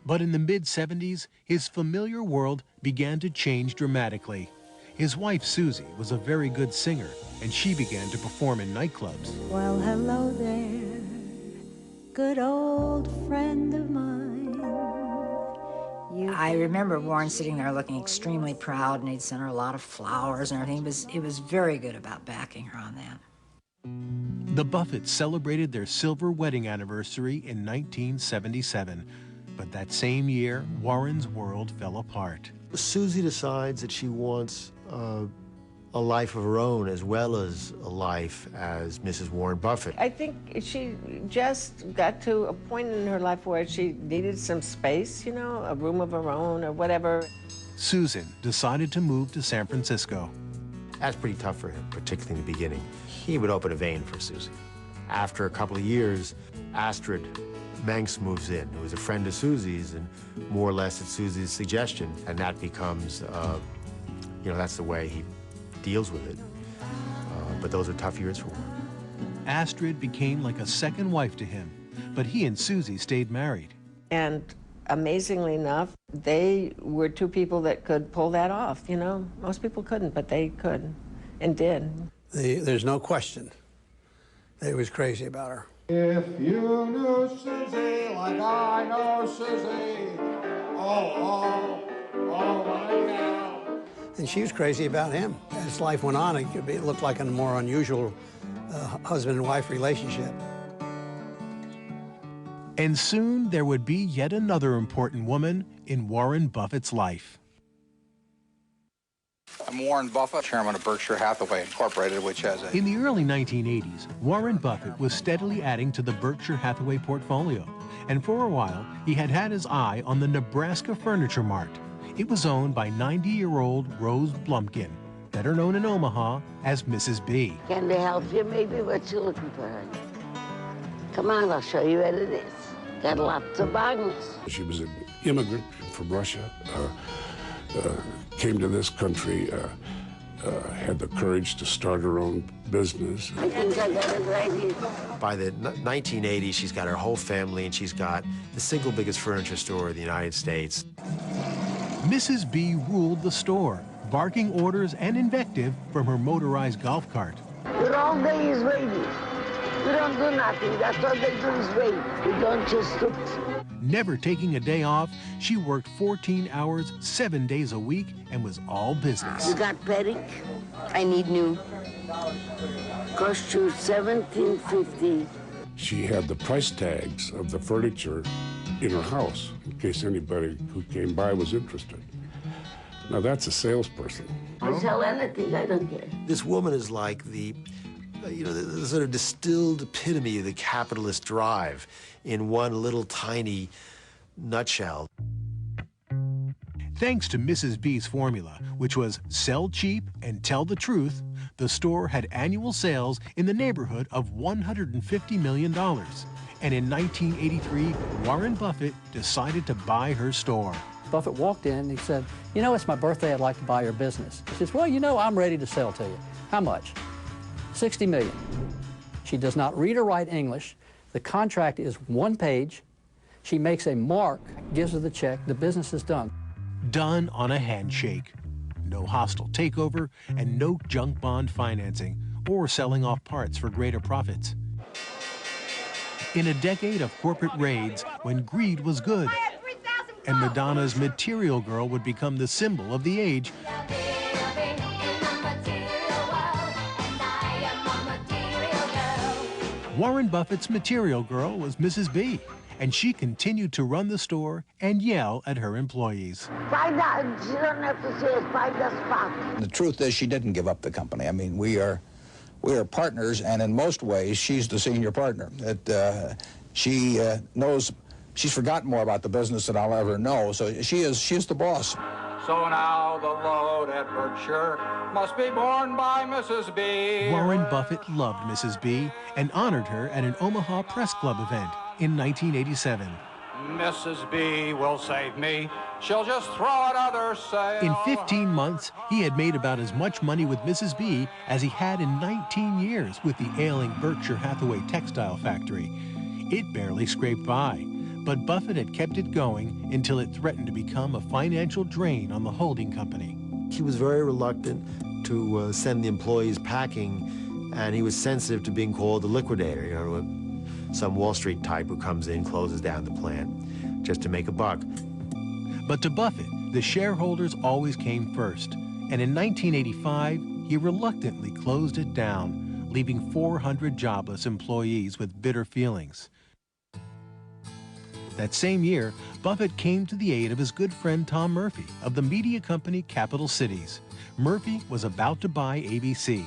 But in the mid-70s, his familiar world began to change dramatically. His wife, Susie, was a very good singer, and she began to perform in nightclubs. Well, hello there, good old friend of mine. I remember Warren sitting there looking extremely proud, and he'd sent her a lot of flowers and everything. He was very good about backing her on that. The Buffetts celebrated their silver wedding anniversary in 1977. But that same year, Warren's world fell apart. Susie decides that she wants a life of her own as well as a life as Mrs. Warren Buffett. I think she just got to a point in her life where she needed some space, you know, a room of her own or whatever. Susan decided to move to San Francisco. That's pretty tough for him, particularly in the beginning. He would open a vein for Susie. After a couple of years, Astrid Manx moves in, who was a friend of Susie's, and more or less at Susie's suggestion, and that becomes, you know, that's the way he deals with it. But those are tough years for him. Astrid became like a second wife to him, but he and Susie stayed married. And amazingly enough, they were two people that could pull that off, you know. Most people couldn't, but they could and did. There's no question that he was crazy about her. If you knew Susie like I know Susie, oh, right now. And she was crazy about him. As life went on, it looked like a more unusual husband and wife relationship. And soon there would be yet another important woman in Warren Buffett's life. I'm Warren Buffett, chairman of Berkshire Hathaway Incorporated, which has a... In the early 1980s, Warren Buffett was steadily adding to the Berkshire Hathaway portfolio. And for a while, he had his eye on the Nebraska Furniture Mart. It was owned by 90-year-old Rose Blumpkin, better known in Omaha as Mrs. B. Can they help you? Maybe what you're looking for, honey. Come on, I'll show you what it is. Got lots of bugs. She was an immigrant from Russia, came to this country, had the courage to start her own business. I think I got it right here. By the 1980s, she's got her whole family, and she's got the single biggest furniture store in the United States. Mrs. B ruled the store, barking orders and invective from her motorized golf cart. Your all day is waiting. You don't do nothing. That's all they do is wait. You don't just look. Never taking a day off, she worked 14 hours, 7 days a week, and was all business. You got Perrick? I need new. Cost you $17.50. She had the price tags of the furniture in her house, in case anybody who came by was interested. Now that's a salesperson. I sell anything, I don't care. This woman is like the, you know, the sort of distilled epitome of the capitalist drive in one little tiny nutshell. Thanks to Mrs. B's formula, which was sell cheap and tell the truth, the store had annual sales in the neighborhood of $150 million. And in 1983, Warren Buffett decided to buy her store. Buffett walked in and he said, you know, it's my birthday, I'd like to buy your business. He says, well, you know, I'm ready to sell to you. How much? $60 million. She does not read or write English. The contract is one page. She makes a mark, gives her the check, the business is done. Done on a handshake. No hostile takeover and no junk bond financing or selling off parts for greater profits. In a decade of corporate raids when greed was good, and Madonna's Material Girl would become the symbol of the age, Warren Buffett's Material Girl was Mrs. B, and she continued to run the store and yell at her employees. Find out. You don't have to say it. Find the spot. The truth is she didn't give up the company. I mean, we are partners, and in most ways, she's the senior partner. She knows, she's forgotten more about the business than I'll ever know, so she's the boss. So now the load at Berkshire must be borne by Mrs. B. Warren Buffett loved Mrs. B and honored her at an Omaha Press Club event in 1987. Mrs. B will save me. She'll just throw another sail. In 15 months, he had made about as much money with Mrs. B as he had in 19 years with the ailing Berkshire Hathaway textile factory. It barely scraped by. But Buffett had kept it going until it threatened to become a financial drain on the holding company. He was very reluctant to send the employees packing, and he was sensitive to being called the liquidator, you know, some Wall Street type who comes in, closes down the plant just to make a buck. But to Buffett, the shareholders always came first, and in 1985, he reluctantly closed it down, leaving 400 jobless employees with bitter feelings. That same year, Buffett came to the aid of his good friend Tom Murphy of the media company Capital Cities. Murphy was about to buy ABC,